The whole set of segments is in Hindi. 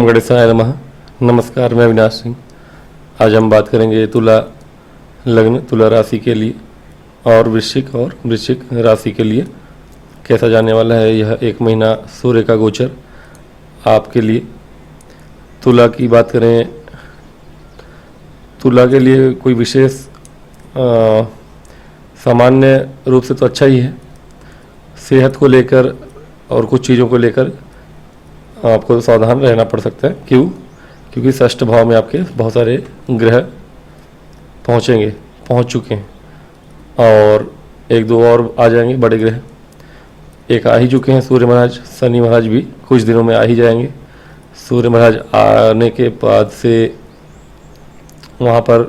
ओम गणेशाय नमः। नमस्कार, मैं अविनाश सिंह। आज हम बात करेंगे तुला लग्न, तुला राशि के लिए और वृश्चिक राशि के लिए कैसा जाने वाला है यह एक महीना सूर्य का गोचर आपके लिए। तुला की बात करें, तुला के लिए कोई विशेष सामान्य रूप से तो अच्छा ही है। सेहत को लेकर और कुछ चीज़ों को लेकर आपको सावधान रहना पड़ सकता है। क्यों? क्योंकि षष्ठ भाव में आपके बहुत सारे ग्रह पहुंच चुके हैं और एक दो और आ जाएंगे बड़े ग्रह। एक आ ही चुके हैं सूर्य महाराज, शनि महाराज भी कुछ दिनों में आ ही जाएंगे। सूर्य महाराज आने के बाद से वहाँ पर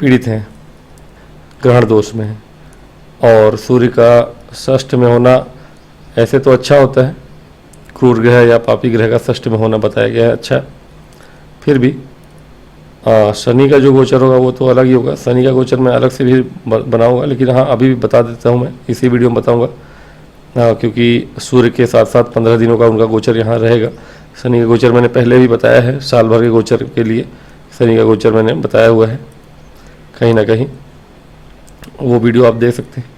पीड़ित हैं, ग्रहण दोष में हैं। और सूर्य का षष्ठ में होना ऐसे तो अच्छा होता है, क्रूर ग्रह या पापी ग्रह का षष्ठ में होना बताया गया है अच्छा। फिर भी शनि का जो गोचर होगा वो तो अलग ही होगा। शनि का गोचर मैं अलग से भी बनाऊंगा, लेकिन हाँ अभी भी बता देता हूँ, मैं इसी वीडियो में बताऊंगा। क्योंकि सूर्य के साथ साथ 15 दिनों का उनका गोचर यहाँ रहेगा। शनि का गोचर मैंने पहले भी बताया है, साल भर के गोचर के लिए शनि का गोचर मैंने बताया हुआ है, कहीं ना कहीं वो वीडियो आप देख सकते हैं।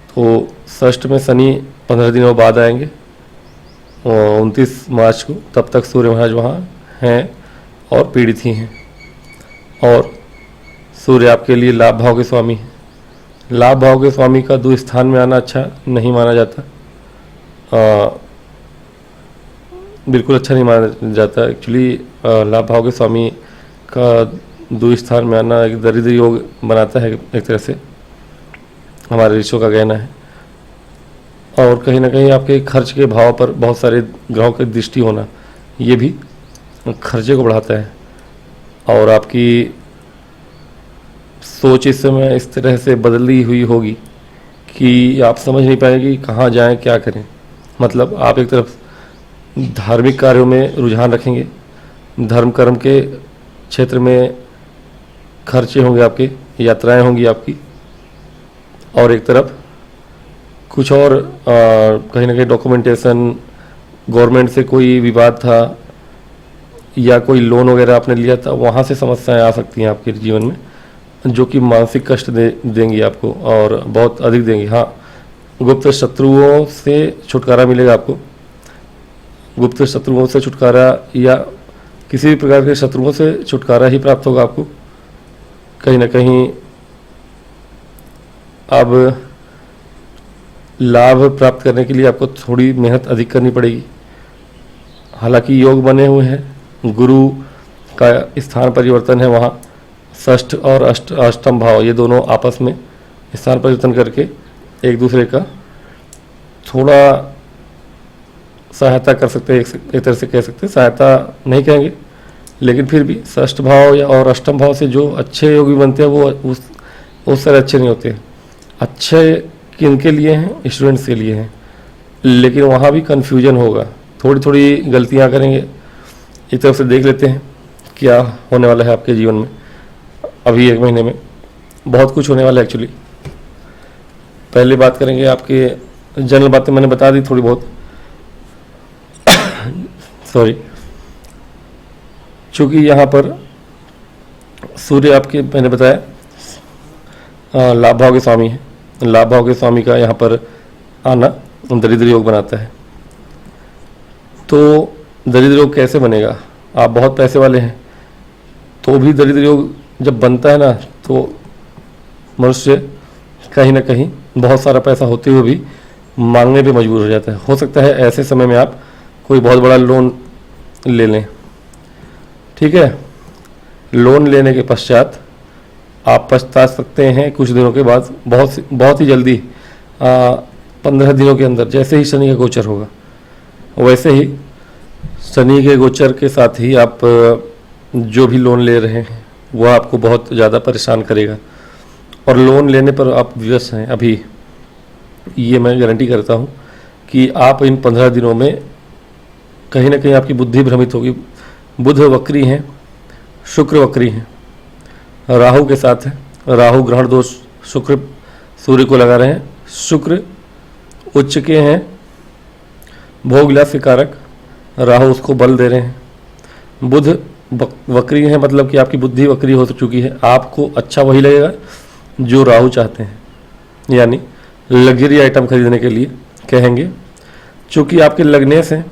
तो षष्ठ में शनि 15 दिनों बाद आएंगे 29 मार्च को। तब तक सूर्य महाराज वहाँ हैं और पीड़ित ही हैं। और सूर्य आपके लिए लाभ भाव के स्वामी हैं। लाभ भाव के स्वामी का दो स्थान में आना अच्छा नहीं माना जाता, बिल्कुल अच्छा नहीं माना जाता। एक्चुअली लाभ भाव के स्वामी का दो स्थान में आना एक दरिद्र योग बनाता है, एक तरह से हमारे ऋषियों का कहना है। और कहीं ना कहीं आपके खर्च के भाव पर बहुत सारे ग्रहों की दृष्टि होना, ये भी खर्चे को बढ़ाता है। और आपकी सोच इस समय इस तरह से बदली हुई होगी कि आप समझ नहीं पाएंगे कि कहाँ जाएं, क्या करें। मतलब आप एक तरफ धार्मिक कार्यों में रुझान रखेंगे, धर्म कर्म के क्षेत्र में खर्चे होंगे आपके, यात्राएं होंगी आपकी। और एक तरफ कुछ और कहीं ना कहीं डॉक्यूमेंटेशन, गवर्नमेंट से कोई विवाद था या कोई लोन वगैरह आपने लिया था, वहाँ से समस्याएं आ सकती हैं आपके जीवन में, जो कि मानसिक कष्ट देंगी आपको और बहुत अधिक देंगी। हाँ, गुप्त शत्रुओं से छुटकारा मिलेगा आपको। गुप्त शत्रुओं से छुटकारा या किसी भी प्रकार के शत्रुओं से छुटकारा ही प्राप्त होगा आपको। कहीं ना कहीं अब लाभ प्राप्त करने के लिए आपको थोड़ी मेहनत अधिक करनी पड़ेगी। हालांकि योग बने हुए हैं, गुरु का स्थान परिवर्तन है वहाँ, षष्ठ और अष्टम भाव ये दोनों आपस में स्थान परिवर्तन करके एक दूसरे का थोड़ा सहायता कर सकते हैं, एक तरह से कह सकते हैं। सहायता नहीं कहेंगे, लेकिन फिर भी षष्ठ भाव या और अष्टम भाव से जो अच्छे योगी बनते हैं वो उस तरह अच्छे नहीं होते। अच्छे किनके लिए हैं? स्टूडेंट्स के लिए हैं, लेकिन वहाँ भी कन्फ्यूजन होगा, थोड़ी थोड़ी गलतियाँ करेंगे। एक तरफ से देख लेते हैं क्या होने वाला है आपके जीवन में। अभी एक महीने में बहुत कुछ होने वाला है एक्चुअली। पहले बात करेंगे आपके जनरल बातें मैंने बता दी थोड़ी बहुत सॉरी। चूँकि यहाँ पर सूर्य आपके मैंने बताया लाभ भाव के स्वामी है। लाभ भाव के स्वामी का यहाँ पर आना दरिद्र योग बनाता है। तो दरिद्र योग कैसे बनेगा? आप बहुत पैसे वाले हैं तो भी दरिद्र योग जब बनता है ना, तो मनुष्य कहीं ना कहीं बहुत सारा पैसा होते हुए भी मांगने पे मजबूर हो जाता है। हो सकता है ऐसे समय में आप कोई बहुत बड़ा लोन ले लें, ठीक है। लोन लेने के पश्चात आप पछता सकते हैं कुछ दिनों के बाद, बहुत ही जल्दी 15 दिनों के अंदर। जैसे ही शनि का गोचर होगा वैसे ही शनि के गोचर के साथ ही आप जो भी लोन ले रहे हैं वो आपको बहुत ज़्यादा परेशान करेगा। और लोन लेने पर आप विवश हैं अभी, ये मैं गारंटी करता हूँ कि आप इन 15 दिनों में कहीं ना कहीं आपकी बुद्धि भ्रमित होगी। बुध वक्री हैं, शुक्र वक्री हैं, राहु के साथ है। राहु ग्रहण दोष शुक्र सूर्य को लगा रहे हैं। शुक्र उच्च के हैं, भोग विलास के कारक। राहु उसको बल दे रहे हैं। बुध वक्री है, मतलब कि आपकी बुद्धि वक्री हो चुकी है। आपको अच्छा वही लगेगा जो राहु चाहते हैं, यानी लग्जरी आइटम खरीदने के लिए कहेंगे। चूँकि आपके लग्नेश हैं,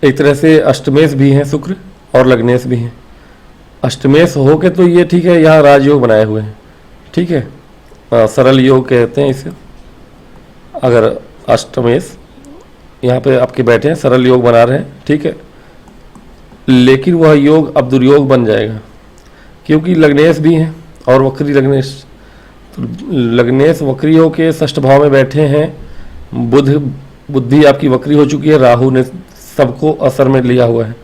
एक तरह से अष्टमेश भी हैं शुक्र और लग्नेश भी हैं। अष्टमेश हो के तो ये ठीक है, यहाँ राजयोग बनाए हुए हैं, ठीक है, सरल योग कहते हैं इसे। अगर अष्टमेश यहाँ पे आपके बैठे हैं, सरल योग बना रहे हैं, ठीक है, लेकिन वह योग अब दुर्योग बन जाएगा, क्योंकि लग्नेश भी हैं और वक्री लग्नेश। तो लग्नेश वक्री हो के षष्ठ भाव में बैठे हैं। बुद्धि आपकी वक्री हो चुकी है, राहु ने सबको असर में लिया हुआ है।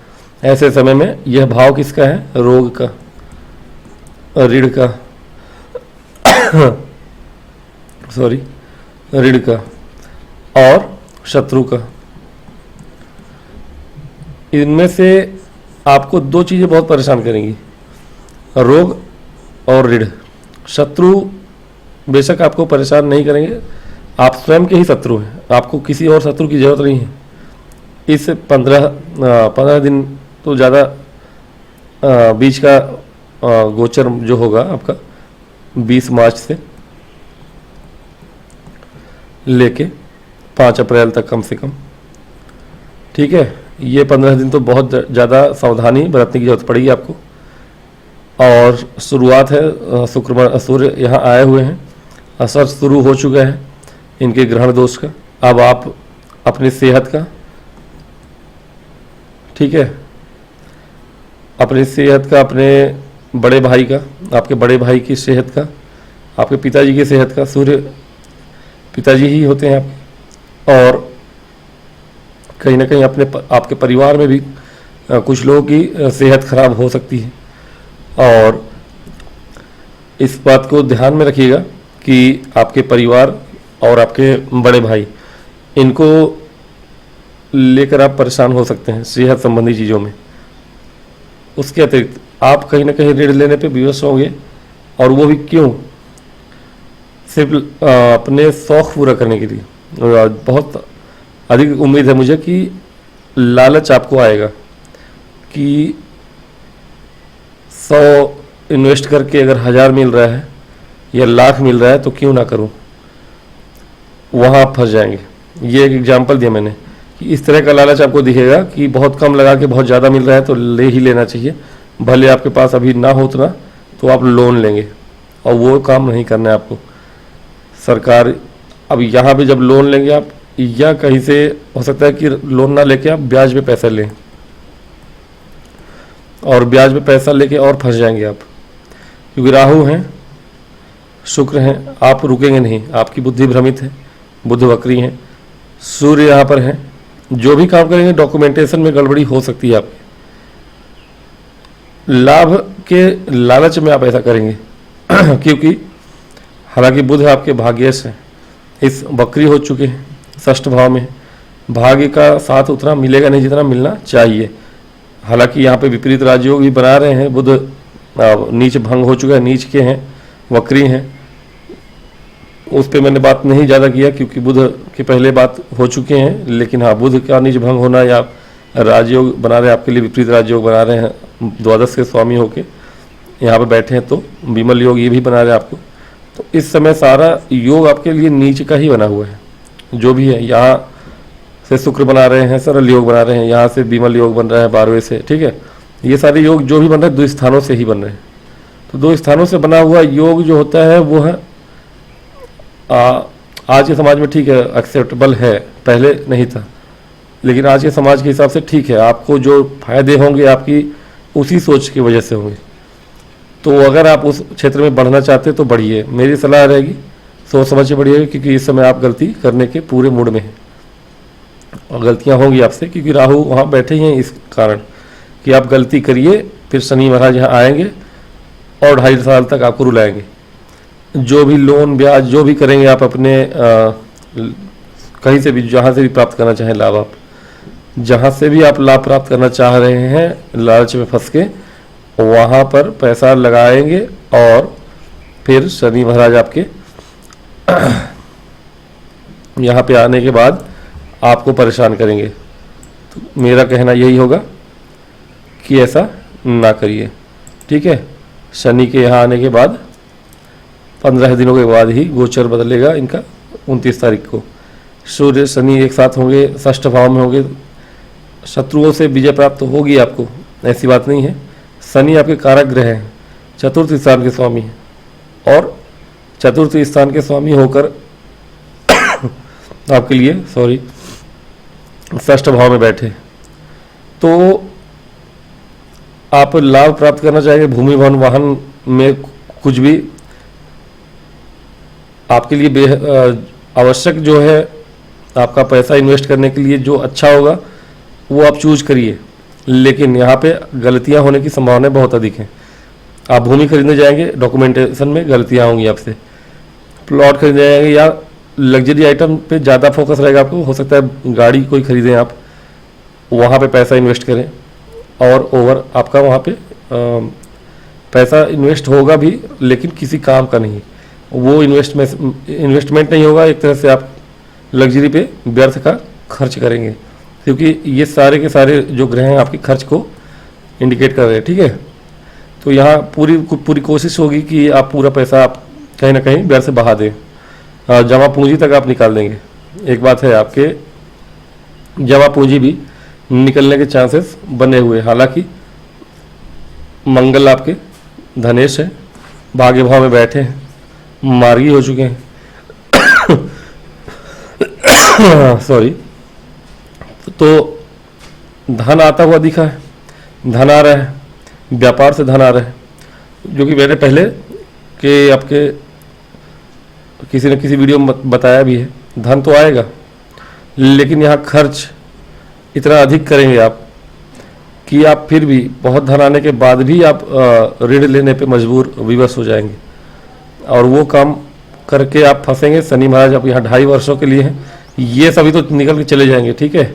ऐसे समय में यह भाव किसका है? रोग का, ऋण का सॉरी, ऋण का और शत्रु का। इनमें से आपको दो चीज़ें बहुत परेशान करेंगी, रोग और ऋण। शत्रु बेशक आपको परेशान नहीं करेंगे, आप स्वयं के ही शत्रु हैं, आपको किसी और शत्रु की जरूरत नहीं है। इस 15 दिन तो ज़्यादा बीच का गोचर जो होगा आपका 20 मार्च से लेके 5 अप्रैल तक कम से कम, ठीक है, ये 15 दिन तो बहुत ज़्यादा सावधानी बरतने की जरूरत पड़ेगी आपको। और शुरुआत है सूर्य यहाँ आए हुए हैं, असर शुरू हो चुका है इनके ग्रहण दोष का। अब आप अपनी सेहत का, ठीक है, अपनी सेहत का, अपने बड़े भाई का, आपके बड़े भाई की सेहत का, आपके पिताजी की सेहत का, सूर्य पिताजी ही होते हैं आप। और कहीं ना कहीं आपके परिवार में भी कुछ लोगों की सेहत खराब हो सकती है। और इस बात को ध्यान में रखिएगा कि आपके परिवार और आपके बड़े भाई, इनको लेकर आप परेशान हो सकते हैं सेहत संबंधी चीज़ों में। उसके अतिरिक्त आप कहीं ना कहीं ऋण लेने पे विवश होंगे, और वो भी क्यों? सिर्फ अपने शौक़ पूरा करने के लिए। बहुत अधिक उम्मीद है मुझे कि लालच आपको आएगा कि 100 इन्वेस्ट करके अगर 1000 मिल रहा है या लाख मिल रहा है तो क्यों ना करूं, वहाँ आप फंस जाएंगे। ये एक एग्जाम्पल दिया मैंने कि इस तरह का लालच आपको दिखेगा कि बहुत कम लगा के बहुत ज़्यादा मिल रहा है तो ले ही लेना चाहिए, भले आपके पास अभी ना हो उतना, तो आप लोन लेंगे, और वो काम नहीं करना है आपको। सरकार अब यहाँ पे जब लोन लेंगे आप, या कहीं से हो सकता है कि लोन ना लेके आप ब्याज पे पैसा लें, और ब्याज पे पैसा लेके और फंस जाएंगे आप, क्योंकि राहु हैं, शुक्र हैं, आप रुकेंगे नहीं, आपकी बुद्धि भ्रमित है, बुध वक्री हैं, सूर्य यहाँ पर हैं। जो भी काम करेंगे डॉक्यूमेंटेशन में गड़बड़ी हो सकती है आपकी, लाभ के लालच में आप ऐसा करेंगे क्योंकि हालांकि बुध आपके भाग्यश है, इस वक्री हो चुके हैं, षष्ठ भाव में, भाग्य का साथ उतना मिलेगा नहीं जितना मिलना चाहिए। हालांकि यहाँ पे विपरीत राजयोग भी बना रहे हैं, बुध नीच भंग हो चुका है, नीच के हैं, वक्री हैं, उस पर मैंने बात नहीं ज़्यादा किया क्योंकि बुध के पहले बात हो चुके हैं। लेकिन हाँ, बुध का नीच भंग होना या राजयोग बना रहे हैं, आपके लिए विपरीत राजयोग बना रहे हैं, द्वादश के स्वामी होके यहाँ पे बैठे हैं, तो विमल योग ये भी बना रहे हैं आपको। तो इस समय सारा योग आपके लिए नीच का ही बना हुआ है, जो भी है। यहाँ से शुक्र बना रहे हैं, सरल योग बना रहे हैं, यहाँ से विमल योग बन रहा है 12वें से, ठीक है। ये सारे योग जो भी बन रहे हैं 2 स्थानों से ही बन रहे हैं। तो 2 स्थानों से बना हुआ योग जो होता है वो है आज के समाज में ठीक है, एक्सेप्टेबल है, पहले नहीं था, लेकिन आज के समाज के हिसाब से ठीक है। आपको जो फायदे होंगे आपकी उसी सोच की वजह से होंगे। तो अगर आप उस क्षेत्र में बढ़ना चाहते हैं तो बढ़िए, मेरी सलाह रहेगी सोच समझ के बढ़िए, क्योंकि इस समय आप गलती करने के पूरे मूड में हैं और गलतियां होंगी आपसे, क्योंकि राहु वहाँ बैठे ही हैं इस कारण कि आप गलती करिए, फिर शनि महाराज यहाँ आएंगे और 2.5 साल तक आपको रुलाएंगे। जो भी लोन ब्याज जो भी करेंगे आप अपने कहीं से भी, जहाँ से भी प्राप्त करना चाहें लाभ, आप जहाँ से भी आप लाभ प्राप्त करना चाह रहे हैं लालच में फंस के, वहाँ पर पैसा लगाएंगे और फिर शनि महाराज आपके यहाँ पे आने के बाद आपको परेशान करेंगे। तो मेरा कहना यही होगा कि ऐसा ना करिए, ठीक है। शनि के यहाँ आने के बाद 15 दिनों के बाद ही गोचर बदलेगा इनका। 29 तारीख को सूर्य शनि एक साथ होंगे, षष्ठ भाव में होंगे, शत्रुओं से विजय प्राप्त होगी आपको, ऐसी बात नहीं है। शनि आपके कारक ग्रह हैं, चतुर्थ स्थान के स्वामी हैं, और चतुर्थ स्थान के स्वामी होकर आपके लिए षष्ठ भाव में बैठे, तो आप लाभ प्राप्त करना चाहेंगे। भूमि भवन वाहन में कुछ भी आपके लिए आवश्यक जो है, आपका पैसा इन्वेस्ट करने के लिए जो अच्छा होगा वो आप चूज करिए, लेकिन यहाँ पे गलतियाँ होने की संभावनाएं बहुत अधिक हैं। आप भूमि खरीदने जाएंगे, डॉक्यूमेंटेशन में गलतियाँ होंगी आपसे। प्लॉट खरीदने जाएंगे या लग्जरी आइटम पे ज़्यादा फोकस रहेगा आपको, हो सकता है गाड़ी कोई खरीदें आप, वहाँ पे पैसा इन्वेस्ट करें और ओवर आपका वहाँ पे पैसा इन्वेस्ट होगा भी, लेकिन किसी काम का नहीं, वो इन्वेस्टमेंट नहीं होगा। एक तरह से आप लग्जरी पे व्यर्थ का खर्च करेंगे, क्योंकि ये सारे के सारे जो ग्रह हैं आपके खर्च को इंडिकेट कर रहे हैं, ठीक है। तो यहाँ पूरी कोशिश होगी कि आप पूरा पैसा आप कहीं ना कहीं व्यर्थ से बहा दें, जमा पूंजी तक आप निकाल देंगे। एक बात है, आपके जमा पूंजी भी निकलने के चांसेस बने हुए, हालांकि मंगल आपके धनेश है, भाग्य भाव में बैठे हैं, मार्गी हो चुके हैं सॉरी। तो धन आता हुआ दिखा है, धन आ रहा है, व्यापार से धन आ रहा है, जो कि मैंने पहले के आपके किसी न किसी वीडियो में बताया भी है। धन तो आएगा, लेकिन यहाँ खर्च इतना अधिक करेंगे आप कि आप फिर भी बहुत धन आने के बाद भी आप ऋण लेने पे मजबूर विवश हो जाएंगे, और वो काम करके आप फंसेंगे। शनि महाराज आप यहाँ 2.5 वर्षों के लिए हैं, ये सभी तो निकल के चले जाएंगे, ठीक है।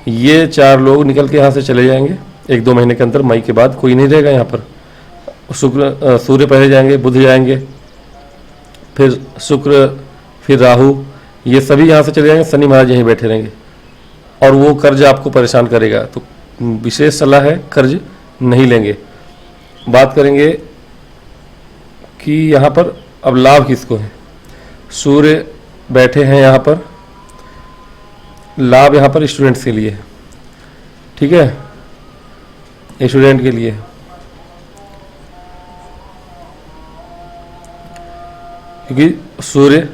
ये 4 लोग निकल के यहाँ से चले जाएंगे 1-2 महीने के अंदर, मई के बाद कोई नहीं रहेगा यहाँ पर। सूर्य पहले जाएंगे, बुध जाएंगे, फिर शुक्र, फिर राहु, ये सभी यहाँ से चले जाएंगे, शनि महाराज यहीं बैठे रहेंगे, और वो कर्ज आपको परेशान करेगा। तो विशेष सलाह है, कर्ज नहीं लेंगे। बात करेंगे कि यहाँ पर अब लाभ किसको है। सूर्य बैठे हैं यहाँ पर, लाभ यहाँ पर स्टूडेंट्स के लिए है, ठीक है, स्टूडेंट के लिए। क्योंकि सूर्य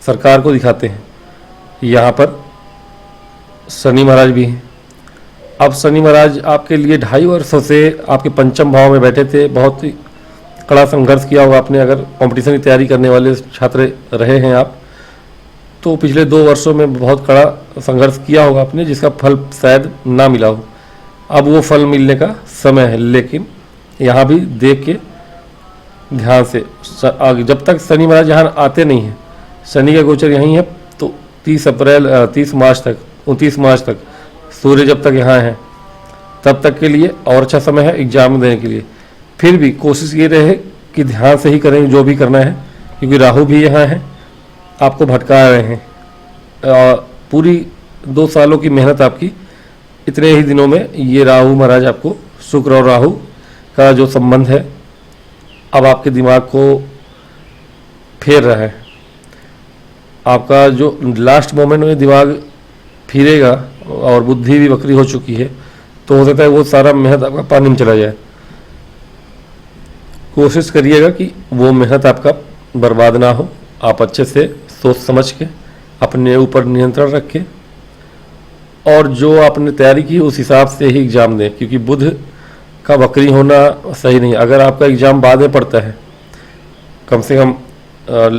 सरकार को दिखाते हैं, यहाँ पर शनि महाराज भी हैं। अब शनि महाराज आपके लिए 2.5 वर्षों से आपके पंचम भाव में बैठे थे, बहुत ही कड़ा संघर्ष किया होगा आपने। अगर कंपटीशन की तैयारी करने वाले छात्र रहे हैं आप, तो पिछले 2 वर्षों में बहुत कड़ा संघर्ष किया होगा आपने, जिसका फल शायद ना मिला हो। अब वो फल मिलने का समय है, लेकिन यहाँ भी देख के ध्यान से, जब तक शनि महाराज यहाँ आते नहीं हैं, शनि का गोचर यहीं है, तो 30 मार्च तक 29 मार्च तक सूर्य जब तक यहाँ है, तब तक के लिए और अच्छा समय है एग्जाम देने के लिए। फिर भी कोशिश ये रहे कि ध्यान से ही करें जो भी करना है, क्योंकि राहु भी यहाँ है, आपको भटका रहे हैं। पूरी 2 सालों की मेहनत आपकी इतने ही दिनों में ये राहु महाराज आपको, शुक्र और राहु का जो संबंध है, अब आपके दिमाग को फेर रहा है। आपका जो लास्ट मोमेंट में दिमाग फिरेगा और बुद्धि भी वक्री हो चुकी है, तो हो सकता है वो सारा मेहनत आपका पानी में चला जाए। कोशिश करिएगा कि वो मेहनत आपका बर्बाद ना हो। आप अच्छे से सोच समझ के अपने ऊपर नियंत्रण रखें, और जो आपने तैयारी की उस हिसाब से ही एग्ज़ाम दें, क्योंकि बुध का वक्री होना सही नहीं। अगर आपका एग्ज़ाम बाद में पड़ता है, कम से कम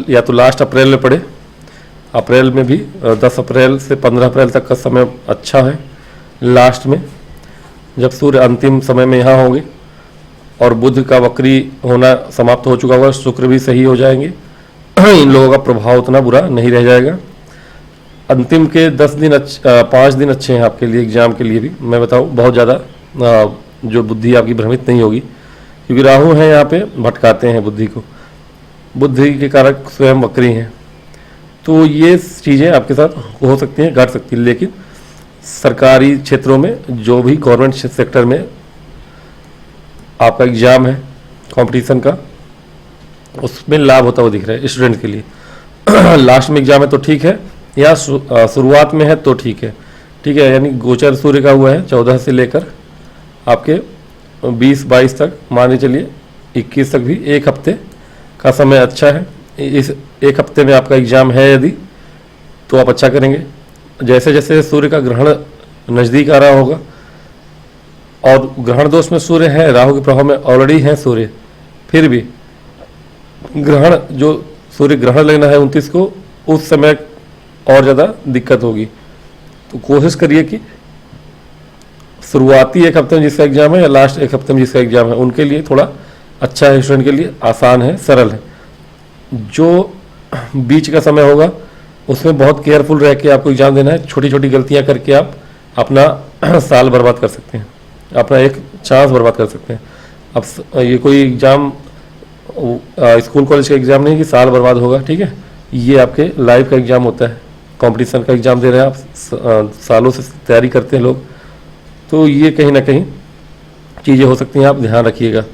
या तो लास्ट अप्रैल में पढ़े, अप्रैल में भी 10 अप्रैल से 15 अप्रैल तक का समय अच्छा है। लास्ट में जब सूर्य अंतिम समय में यहाँ होंगे और बुध का वक्री होना समाप्त हो चुका होगा, शुक्र भी सही हो जाएंगे, इन लोगों का प्रभाव उतना बुरा नहीं रह जाएगा। अंतिम के 10 दिन 5 दिन अच्छे हैं आपके लिए, एग्जाम के लिए भी। मैं बताऊँ बहुत ज़्यादा जो बुद्धि आपकी भ्रमित नहीं होगी, क्योंकि राहु हैं यहाँ पे, भटकाते हैं बुद्धि को, बुद्धि के कारक स्वयं वक्री हैं। तो ये चीज़ें आपके साथ हो सकती हैं, घट सकती हैं, लेकिन सरकारी क्षेत्रों में जो भी गवर्नमेंट सेक्टर में आपका एग्ज़ाम है कंपटीशन का, उसमें लाभ होता हुआ दिख रहा है स्टूडेंट के लिए। लास्ट में एग्ज़ाम है तो ठीक है, या शुरुआत में है तो ठीक है। यानी गोचर सूर्य का हुआ है 14 से लेकर आपके 20-22 तक, मान के चलिए 21 तक भी एक हफ्ते का समय अच्छा है। इस एक हफ्ते में आपका एग्ज़ाम है यदि, तो आप अच्छा करेंगे। जैसे जैसे सूर्य का ग्रहण नज़दीक आ रहा होगा, और ग्रहण दोष में सूर्य है, राहु के प्रभाव में ऑलरेडी है सूर्य, फिर भी ग्रहण जो सूर्य ग्रहण लगना है 29 को, उस समय और ज़्यादा दिक्कत होगी। तो कोशिश करिए कि शुरुआती एक हफ्ते में जिसका एग्ज़ाम है या लास्ट एक हफ्ते में जिसका एग्ज़ाम है, उनके लिए थोड़ा अच्छा है, स्टूडेंट के लिए आसान है, सरल है। जो बीच का समय होगा उसमें बहुत केयरफुल रह के आपको एग्ज़ाम देना है। छोटी छोटी गलतियां करके आप अपना साल बर्बाद कर सकते हैं, अपना एक चांस बर्बाद कर सकते हैं। अब ये कोई एग्ज़ाम स्कूल कॉलेज का एग्ज़ाम नहीं कि साल बर्बाद होगा, ठीक है। ये आपके लाइफ का एग्ज़ाम होता है, कंपटीशन का एग्ज़ाम दे रहे हैं आप, सालों से तैयारी करते हैं लोग, तो ये कहीं ना कहीं चीज़ें हो सकती हैं, आप ध्यान रखिएगा।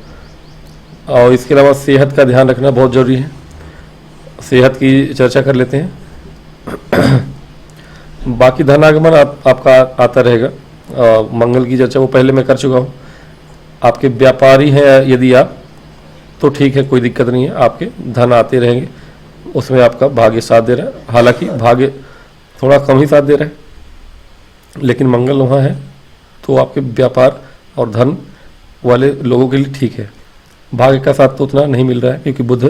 और इसके अलावा सेहत का ध्यान रखना बहुत ज़रूरी है। सेहत की चर्चा कर लेते हैं। बाकी धनागमन आपका आता रहेगा। मंगल की चर्चा वो पहले मैं कर चुका हूँ। आपके व्यापारी हैं यदि आप, तो ठीक है, कोई दिक्कत नहीं है, आपके धन आते रहेंगे, उसमें आपका भाग्य साथ दे रहा है। हालांकि भाग्य थोड़ा कम ही साथ दे रहा है, लेकिन मंगल वहाँ है तो आपके व्यापार और धन वाले लोगों के लिए ठीक है। भाग्य का साथ तो उतना नहीं मिल रहा है क्योंकि बुध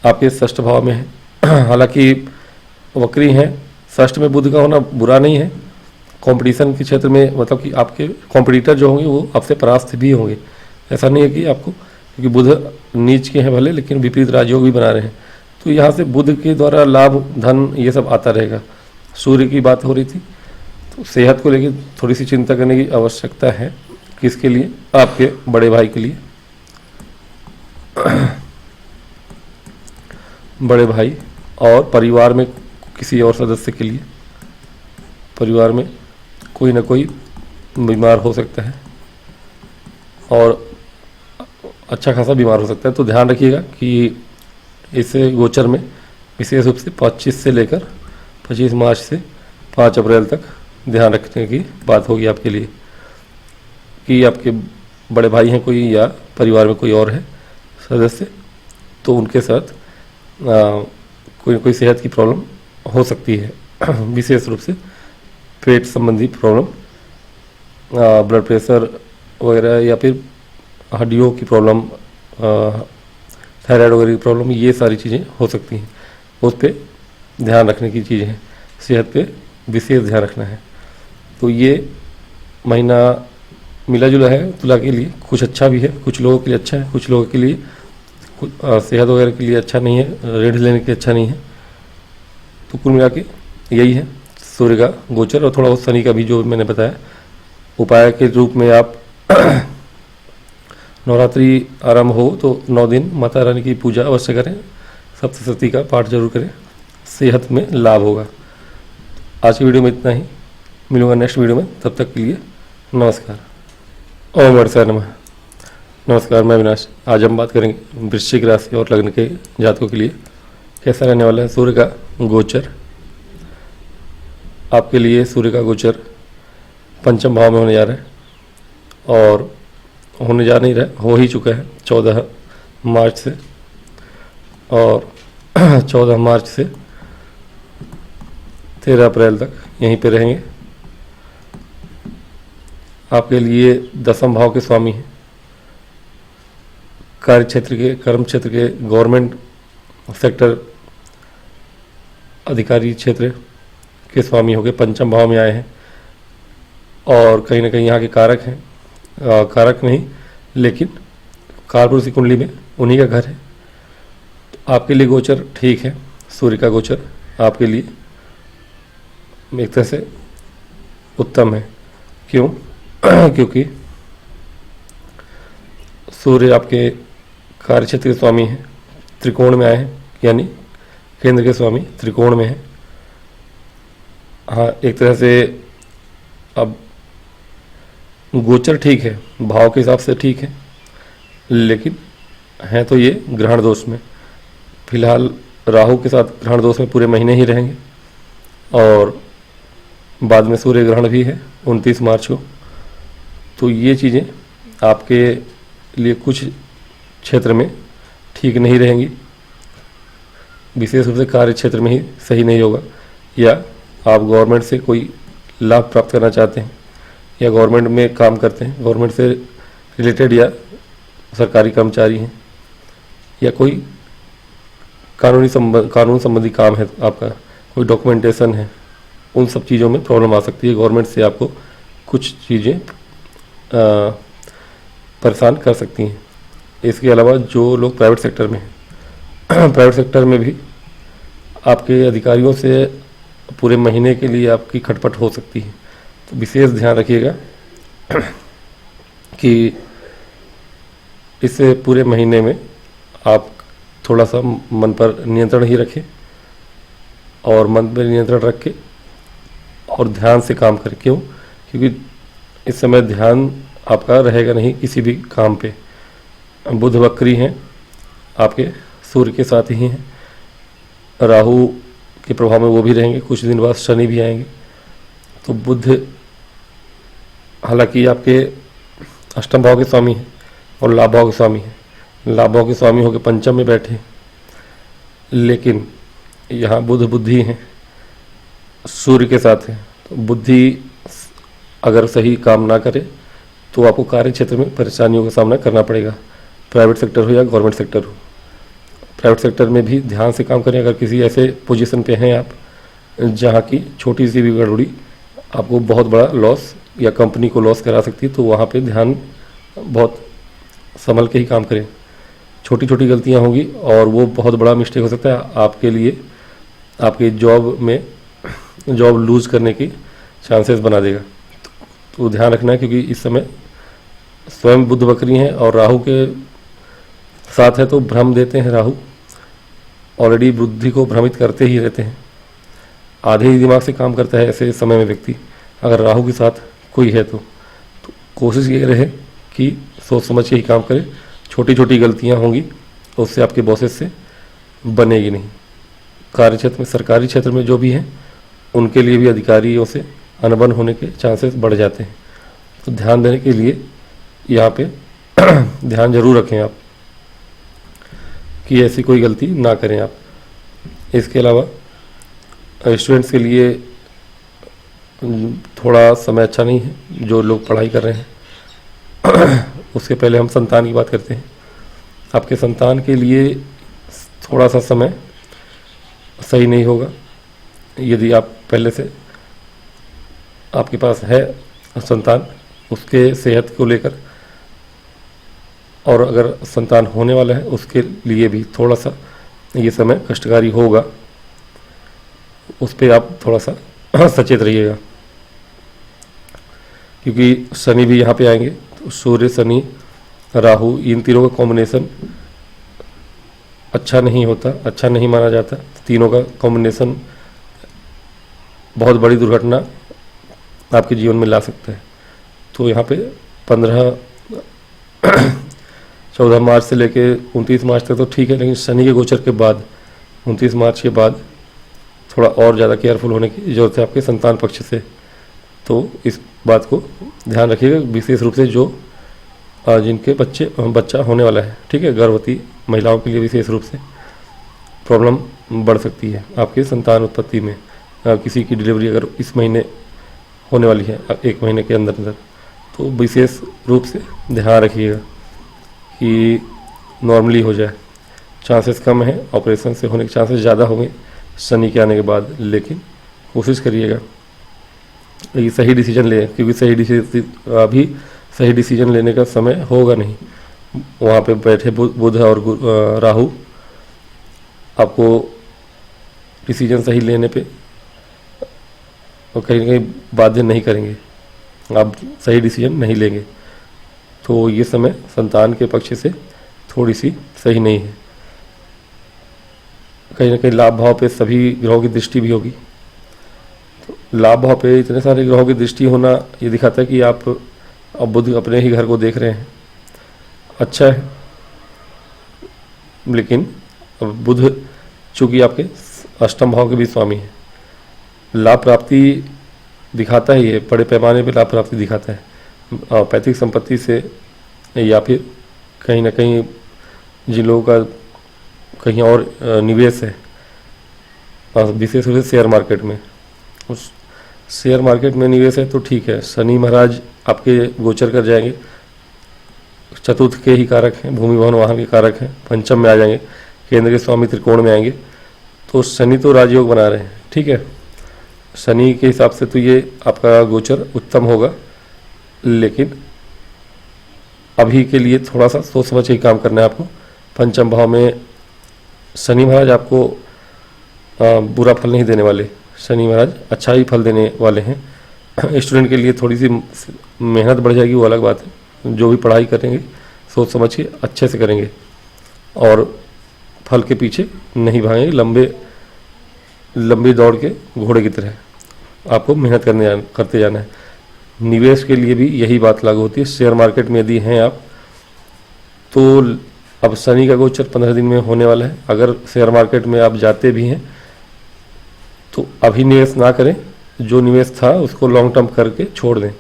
आपके षष्ठ भाव में है। हालांकि वक्री हैं, षष्ठ में बुध का होना बुरा नहीं है। कंपटीशन के क्षेत्र में मतलब कि आपके कॉम्पिटिटर जो होंगे वो आपसे परास्त भी होंगे। ऐसा नहीं है कि आपको, क्योंकि बुध नीच के हैं भले, लेकिन विपरीत राजयोग भी बना रहे हैं, तो यहाँ से बुध के द्वारा लाभ धन ये सब आता रहेगा। सूर्य की बात हो रही थी, तो सेहत को लेकर थोड़ी सी चिंता करने की आवश्यकता है। किसके लिए? आपके बड़े भाई के लिए। बड़े भाई और परिवार में किसी और सदस्य के लिए। परिवार में कोई ना कोई बीमार हो सकता है और अच्छा खासा बीमार हो सकता है, तो ध्यान रखिएगा कि इस गोचर में विशेष रूप से 25 से लेकर 25 मार्च से 5 अप्रैल तक ध्यान रखने की बात होगी आपके लिए कि आपके बड़े भाई हैं कोई, या परिवार में कोई और है सदस्य, तो उनके साथ कोई ना कोई सेहत की प्रॉब्लम हो सकती है। विशेष रूप से पेट संबंधी प्रॉब्लम, ब्लड प्रेशर वगैरह, या फिर हड्डियों की प्रॉब्लम, थायराइड वगैरह की प्रॉब्लम, ये सारी चीज़ें हो सकती हैं। उस पर ध्यान रखने की चीज़ें हैं, सेहत पे विशेष ध्यान रखना है। तो ये महीना मिला जुला है तुला के लिए, कुछ अच्छा भी है, कुछ लोगों के लिए अच्छा है, कुछ लोगों के लिए सेहत वगैरह के लिए अच्छा नहीं है, ऋण लेने के लिए अच्छा नहीं है। तो कुल मिला के यही है सूर्य का गोचर, और थोड़ा बहुत शनि का भी जो मैंने बताया। उपाय के रूप में आप नवरात्रि आरंभ हो तो 9 दिन माता रानी की पूजा अवश्य करें, सप्तशती का पाठ जरूर करें, सेहत में लाभ होगा। आज की वीडियो में इतना ही, मिलूंगा नेक्स्ट वीडियो में, तब तक के लिए नमस्कार। ओम वर्षा नमः। नमस्कार, मैं अविनाश। आज हम बात करेंगे वृश्चिक राशि और लग्न के जातकों के लिए कैसा रहने वाला है सूर्य का गोचर। आपके लिए सूर्य का गोचर पंचम भाव में होने जा रहा है, और होने जा नहीं रहा, हो ही चुका है 14 मार्च से, और 14 मार्च से 13 अप्रैल तक यहीं पे रहेंगे। आपके लिए दसम भाव के स्वामी हैं, कार्य क्षेत्र के, कर्म क्षेत्र के, गवर्नमेंट सेक्टर अधिकारी क्षेत्र के स्वामी होकर पंचम भाव में आए हैं, और कहीं ना कहीं यहाँ के कारक हैं, कारक नहीं लेकिन कारपुरुष की कुंडली में उन्हीं का घर है। तो आपके लिए गोचर ठीक है, सूर्य का गोचर आपके लिए एक तरह से उत्तम है। क्यों? क्योंकि सूर्य आपके कार्य क्षेत्र के स्वामी हैं, त्रिकोण में आए हैं, यानी केंद्र के स्वामी त्रिकोण में है। हाँ, एक तरह से अब गोचर ठीक है, भाव के हिसाब से ठीक है, लेकिन हैं तो ये ग्रहण दोष में। फिलहाल राहु के साथ ग्रहण दोष में पूरे महीने ही रहेंगे, और बाद में सूर्य ग्रहण भी है 29 मार्च को। तो ये चीज़ें आपके लिए कुछ क्षेत्र में ठीक नहीं रहेंगी, विशेष रूप से कार्य क्षेत्र में ही सही नहीं होगा, या आप गवर्नमेंट से कोई लाभ प्राप्त करना चाहते हैं या गवर्नमेंट में काम करते हैं, गवर्नमेंट से रिलेटेड या सरकारी कर्मचारी हैं, या कोई कानून संबंधी काम है आपका, कोई डॉक्यूमेंटेशन है, उन सब चीज़ों में प्रॉब्लम आ सकती है। गवर्नमेंट से आपको कुछ चीज़ें परेशान कर सकती हैं। इसके अलावा जो लोग प्राइवेट सेक्टर में हैं प्राइवेट सेक्टर में भी आपके अधिकारियों से पूरे महीने के लिए आपकी खटपट हो सकती है। तो विशेष ध्यान रखिएगा कि इस पूरे महीने में आप थोड़ा सा मन पर नियंत्रण ही रखें, और मन पर नियंत्रण रख के और ध्यान से काम करें। क्यों? क्योंकि इस समय ध्यान आपका रहेगा नहीं किसी भी काम पे। बुध वक्री हैं, आपके सूर्य के साथ ही हैं, राहु के प्रभाव में वो भी रहेंगे, कुछ दिन बाद शनि भी आएंगे। तो बुध हालांकि आपके अष्टम भाव के स्वामी हैं और लाभ भाव के स्वामी हैं, लाभ भाव के स्वामी होकर पंचम में बैठे, लेकिन यहाँ बुध बुद्धि हैं, सूर्य के साथ है। तो बुद्धि अगर सही काम ना करे तो आपको कार्य क्षेत्र में परेशानियों का सामना करना पड़ेगा, प्राइवेट सेक्टर हो या गवर्नमेंट सेक्टर हो। प्राइवेट सेक्टर में भी ध्यान से काम करें। अगर किसी ऐसे पोजीशन पे हैं आप जहाँ की छोटी सी भी गड़बड़ी आपको बहुत बड़ा लॉस या कंपनी को लॉस करा सकती है, तो वहाँ पे ध्यान बहुत संभल के ही काम करें। छोटी छोटी गलतियाँ होंगी और वो बहुत बड़ा मिस्टेक हो सकता है आपके लिए, आपके जॉब में जॉब लूज करने की चांसेस बना देगा। तो ध्यान रखना है, क्योंकि इस समय स्वयं बुध वक्री हैं और राहु के साथ है, तो भ्रम देते हैं। राहु ऑलरेडी बुद्धि को भ्रमित करते ही रहते हैं, आधे ही दिमाग से काम करता है ऐसे समय में व्यक्ति। अगर राहु के साथ कोई है तो कोशिश ये रहे कि सोच समझ के ही काम करें। छोटी छोटी गलतियां होंगी तो उससे आपके बॉसेस से बनेगी नहीं। कार्य क्षेत्र में, सरकारी क्षेत्र में जो भी हैं उनके लिए भी अधिकारियों से अनबन होने के चांसेस बढ़ जाते हैं। तो ध्यान देने के लिए यहाँ पे ध्यान जरूर रखें आप कि ऐसी कोई गलती ना करें आप। इसके अलावा स्टूडेंट्स के लिए थोड़ा समय अच्छा नहीं है, जो लोग पढ़ाई कर रहे हैं। उसके पहले हम संतान की बात करते हैं। आपके संतान के लिए थोड़ा सा समय सही नहीं होगा। यदि आप पहले से आपके पास है संतान, उसके सेहत को लेकर, और अगर संतान होने वाला है उसके लिए भी थोड़ा सा ये समय कष्टकारी होगा। उस पर आप थोड़ा सा सचेत रहिएगा, क्योंकि शनि भी यहाँ पे आएंगे। तो सूर्य, शनि, राहु, इन तीनों का कॉम्बिनेशन अच्छा नहीं होता, अच्छा नहीं माना जाता। तीनों का कॉम्बिनेशन बहुत बड़ी दुर्घटना आपके जीवन में ला सकता है। तो यहाँ पे 14 मार्च से लेके 29 मार्च तक तो ठीक है, लेकिन शनि के गोचर के बाद 29 मार्च के बाद थोड़ा और ज़्यादा केयरफुल होने की ज़रूरत है आपके संतान पक्ष से। तो इस बात को ध्यान रखिएगा, विशेष रूप से जो जिनके बच्चा होने वाला है, ठीक है, गर्भवती महिलाओं के लिए विशेष रूप से प्रॉब्लम बढ़ सकती है आपके संतान उत्पत्ति में। किसी की डिलीवरी अगर इस महीने होने वाली है, 1 महीने के अंदर अंदर, तो विशेष रूप से ध्यान रखिएगा कि नॉर्मली हो जाए। चांसेस कम है, ऑपरेशन से होने के चांसेस ज़्यादा होंगे शनि के आने के बाद, लेकिन कोशिश करिएगा ये सही डिसीजन ले, क्योंकि अभी सही डिसीजन लेने का समय होगा नहीं। वहाँ पे बैठे बुध और राहु आपको डिसीजन सही लेने पे और कहीं ना कहीं बाध्य नहीं करेंगे, आप सही डिसीजन नहीं लेंगे। तो ये समय संतान के पक्ष से थोड़ी सी सही नहीं है। कहीं ना कहीं लाभ भाव पे सभी ग्रहों की दृष्टि भी होगी, तो लाभ भाव पे इतने सारे ग्रहों की दृष्टि होना ये दिखाता है कि आप अब बुध अपने ही घर को देख रहे हैं, अच्छा है। लेकिन अब बुध चूंकि आपके अष्टम भाव के भी स्वामी है, लाभ प्राप्ति दिखाता ही है, बड़े पैमाने पे लाभ प्राप्ति दिखाता है पैतृक संपत्ति से, या फिर कहीं ना कहीं जिन लोगों का कहीं और निवेश है, विशेष रूप से शेयर मार्केट में, उस शेयर मार्केट में निवेश है तो ठीक है। शनि महाराज आपके गोचर कर जाएंगे, चतुर्थ के ही कारक हैं, भूमि भवन वाहन के कारक हैं, पंचम में आ जाएंगे, केंद्र के स्वामी त्रिकोण में आएंगे, तो शनि तो राजयोग बना रहे हैं, ठीक है। शनि के हिसाब से तो ये आपका गोचर उत्तम होगा, लेकिन अभी के लिए थोड़ा सा सोच समझ के काम करना है आपको। पंचम भाव में शनि महाराज आपको बुरा फल नहीं देने वाले, शनि महाराज अच्छा ही फल देने वाले हैं। स्टूडेंट के लिए थोड़ी सी मेहनत बढ़ जाएगी, वो अलग बात है। जो भी पढ़ाई करेंगे सोच समझ के अच्छे से करेंगे और फल के पीछे नहीं भागेंगे, लंबी दौड़ के घोड़े की तरह आपको मेहनत करते जाना है। निवेश के लिए भी यही बात लागू होती है। शेयर मार्केट में यदि हैं आप, तो अब शनि का गोचर 15 दिन में होने वाला है। अगर शेयर मार्केट में आप जाते भी हैं तो अभी निवेश ना करें, जो निवेश था उसको लॉन्ग टर्म करके छोड़ दें,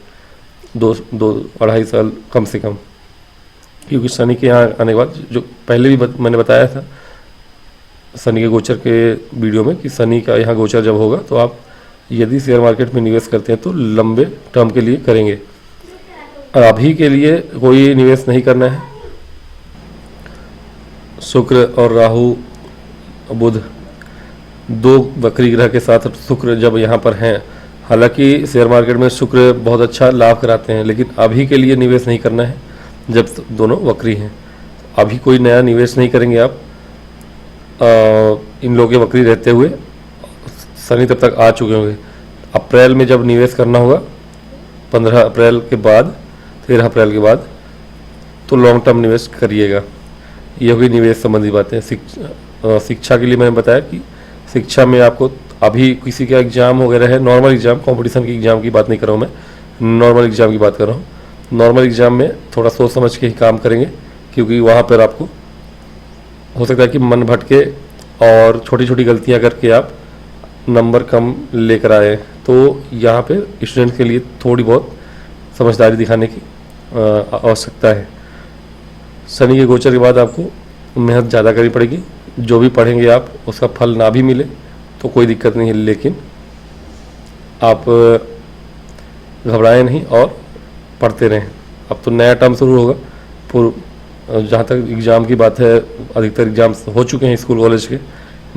2-2.5 साल कम से कम, क्योंकि शनि के यहाँ आने के बाद, जो पहले भी मैंने बताया था शनि के गोचर के वीडियो में, कि शनि का यहाँ गोचर जब होगा तो आप यदि शेयर मार्केट में निवेश करते हैं तो लंबे टर्म के लिए करेंगे, और अभी के लिए कोई निवेश नहीं करना है। शुक्र और राहु बुध दो वक्री ग्रह के साथ शुक्र जब यहाँ पर हैं, हालांकि शेयर मार्केट में शुक्र बहुत अच्छा लाभ कराते हैं, लेकिन अभी के लिए निवेश नहीं करना है जब दोनों वक्री हैं। अभी कोई नया निवेश नहीं करेंगे आप। इन लोगों के वक्री रहते हुए शनि तब तक आ चुके होंगे। अप्रैल में जब निवेश करना होगा, 15 अप्रैल के बाद, 13 अप्रैल के बाद, तो लॉन्ग टर्म निवेश करिएगा। ये होगी निवेश संबंधी बातें। शिक्षा के लिए मैंने बताया कि शिक्षा में आपको अभी किसी का एग्ज़ाम वगैरह है, नॉर्मल एग्ज़ाम, कंपटीशन की एग्ज़ाम की बात नहीं कर रहा हूँ मैं, नॉर्मल एग्ज़ाम की बात कर रहा हूँ। नॉर्मल एग्ज़ाम में थोड़ा सोच समझ के ही काम करेंगे, क्योंकि वहाँ पर आपको हो सकता है कि मन भटके और छोटी छोटी गलतियाँ करके आप नंबर कम लेकर आए। तो यहाँ पे स्टूडेंट के लिए थोड़ी बहुत समझदारी दिखाने की आवश्यकता है। शनि के गोचर के बाद आपको मेहनत ज़्यादा करनी पड़ेगी। जो भी पढ़ेंगे आप, उसका फल ना भी मिले तो कोई दिक्कत नहीं है, लेकिन आप घबराएं नहीं और पढ़ते रहें। अब तो नया टर्म शुरू होगा, जहाँ तक एग्ज़ाम की बात है, अधिकतर एग्ज़ाम्स हो चुके हैं स्कूल कॉलेज के।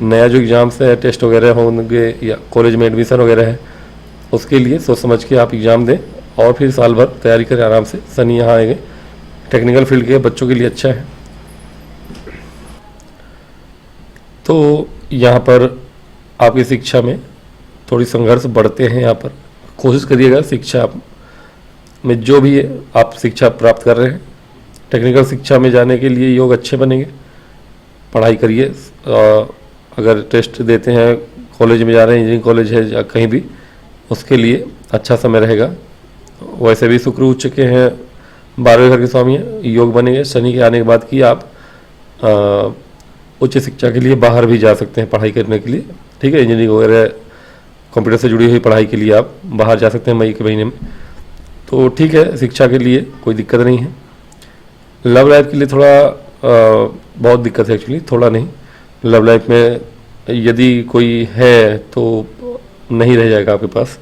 नया जो एग्ज़ाम्स है, टेस्ट वगैरह होंगे या कॉलेज में एडमिशन वगैरह है, उसके लिए सोच समझ के आप एग्ज़ाम दें और फिर साल भर तैयारी करें आराम से। शनि यहाँ आएंगे, टेक्निकल फील्ड के बच्चों के लिए अच्छा है। तो यहाँ पर आपकी शिक्षा में थोड़ी संघर्ष बढ़ते हैं। यहाँ पर कोशिश करिएगा शिक्षा में जो भी है आप शिक्षा प्राप्त कर रहे हैं, टेक्निकल शिक्षा में जाने के लिए योग अच्छे बनेंगे। पढ़ाई करिए, अगर टेस्ट देते हैं, कॉलेज में जा रहे हैं, इंजीनियरिंग कॉलेज है या कहीं भी, उसके लिए अच्छा समय रहेगा। वैसे भी शुक्र उच्च के हैं, 12वें घर के स्वामी हैं, योग बनेंगे। शनि के आने के बाद कि आप उच्च शिक्षा के लिए बाहर भी जा सकते हैं पढ़ाई करने के लिए, ठीक है। इंजीनियरिंग वगैरह, कंप्यूटर से जुड़ी हुई पढ़ाई के लिए आप बाहर जा सकते हैं मई के महीने में, तो ठीक है। शिक्षा के लिए कोई दिक्कत नहीं है। लव लाइफ के लिए थोड़ा बहुत दिक्कत है, एक्चुअली थोड़ा नहीं। लव लाइफ में यदि कोई है तो नहीं रह जाएगा आपके पास,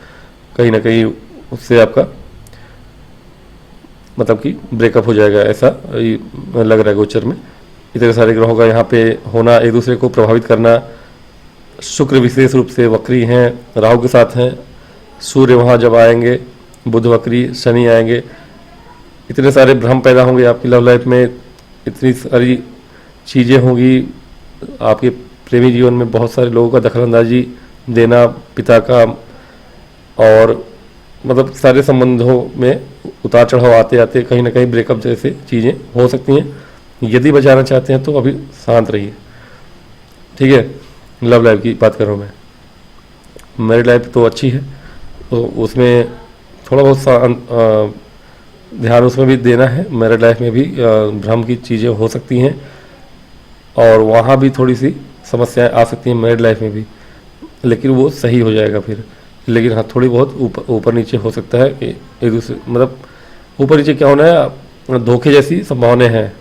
कहीं ना कहीं उससे आपका मतलब कि ब्रेकअप हो जाएगा, ऐसा लग रहा है गोचर में। इतने सारे ग्रहों का यहाँ पे होना, एक दूसरे को प्रभावित करना। शुक्र विशेष रूप से वक्री हैं, राहु के साथ हैं, सूर्य वहाँ जब आएंगे, बुध वक्री, शनि आएंगे, इतने सारे भ्रम पैदा होंगे आपकी लव लाइफ में। इतनी सारी चीज़ें होंगी आपके प्रेमी जीवन में, बहुत सारे लोगों का दखलंदाजी देना, पिता का, और मतलब सारे संबंधों में उतार चढ़ाव आते आते कहीं ना कहीं ब्रेकअप जैसे चीज़ें हो सकती हैं। यदि बचाना चाहते हैं तो अभी शांत रहिए, ठीक है। लव लाइफ की बात कर रहा हूँ मैं। मैरिड लाइफ तो अच्छी है, तो उसमें थोड़ा बहुत ध्यान उसमें भी देना है। मैरिड लाइफ में भी भ्रम की चीज़ें हो सकती हैं और वहाँ भी थोड़ी सी समस्याएं आ सकती हैं मैरिड लाइफ में भी, लेकिन वो सही हो जाएगा फिर। लेकिन हाँ, थोड़ी बहुत ऊपर नीचे हो सकता है कि एक दूसरे मतलब ऊपर नीचे क्या होना है, धोखे जैसी संभावनाएं हैं।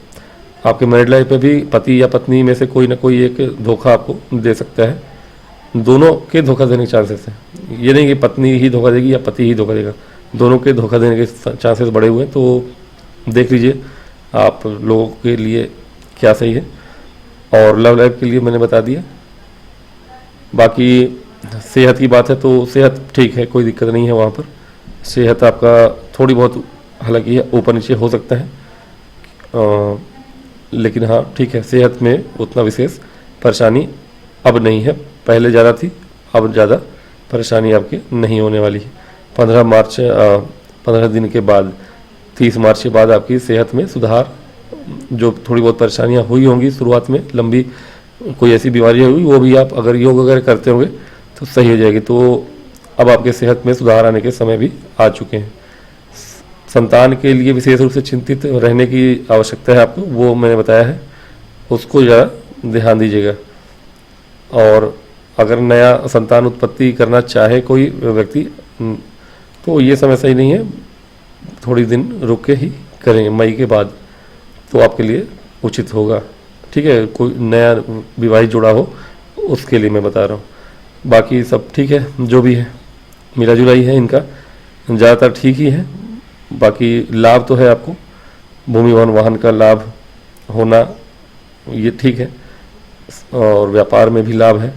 आपके मैरिड लाइफ में भी पति या पत्नी में से कोई ना कोई एक धोखा आपको दे सकता है। दोनों के धोखा देने के चांसेस हैं। ये नहीं कि पत्नी ही धोखा देगी या पति ही धोखा देगा, दोनों के धोखा देने के चांसेस बढ़े हुए हैं। तो देख लीजिए आप लोगों के लिए क्या सही है। और लव लाइफ के लिए मैंने बता दिया। बाकी सेहत की बात है तो सेहत ठीक है, कोई दिक्कत नहीं है वहाँ पर। सेहत आपका थोड़ी बहुत हालांकि ऊपर नीचे हो सकता है, लेकिन हाँ ठीक है, सेहत में उतना विशेष परेशानी अब नहीं है। पहले ज़्यादा थी, अब ज़्यादा परेशानी आपकी नहीं होने वाली है। 15 दिन के बाद 30 मार्च के बाद आपकी सेहत में सुधार, जो थोड़ी बहुत परेशानियां हुई होंगी शुरुआत में, लंबी कोई ऐसी बीमारी हुई, वो भी आप अगर योग वगैरह करते होंगे तो सही हो जाएगी। तो अब आपके सेहत में सुधार आने के समय भी आ चुके हैं। संतान के लिए विशेष रूप से चिंतित रहने की आवश्यकता है आपको, वो मैंने बताया है, उसको ज़रा ध्यान दीजिएगा। और अगर नया संतान उत्पत्ति करना चाहे कोई व्यक्ति तो ये समय सही नहीं है, थोड़ी दिन रुक के ही करेंगे मई के बाद, तो आपके लिए उचित होगा। ठीक है, कोई नया विवाहित जुड़ा हो उसके लिए मैं बता रहा हूँ। बाकी सब ठीक है, जो भी है मिला जुला ही है, इनका ज़्यादातर ठीक ही है। बाकी लाभ तो है आपको, भूमि भवन वाहन का लाभ होना ये ठीक है, और व्यापार में भी लाभ है,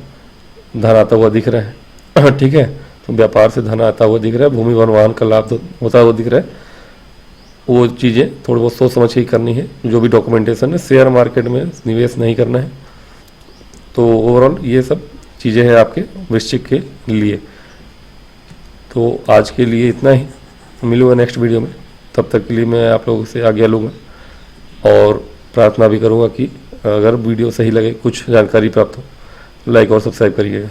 धन आता हुआ दिख रहा है। ठीक है, तो व्यापार से धन आता हुआ दिख रहा है, भूमि भवन वाहन का लाभ तो होता हुआ दिख रहा है। वो चीज़ें थोड़ी बहुत सोच समझ के ही करनी है, जो भी डॉक्यूमेंटेशन है। शेयर मार्केट में निवेश नहीं करना है। तो ओवरऑल ये सब चीज़ें हैं आपके वृश्चिक के लिए। तो आज के लिए इतना ही, मिलूंगा नेक्स्ट वीडियो में। तब तक के लिए मैं आप लोगों से आज्ञा लूँगा और प्रार्थना भी करूँगा कि अगर वीडियो सही लगे, कुछ जानकारी प्राप्त हो, लाइक और सब्सक्राइब करिएगा।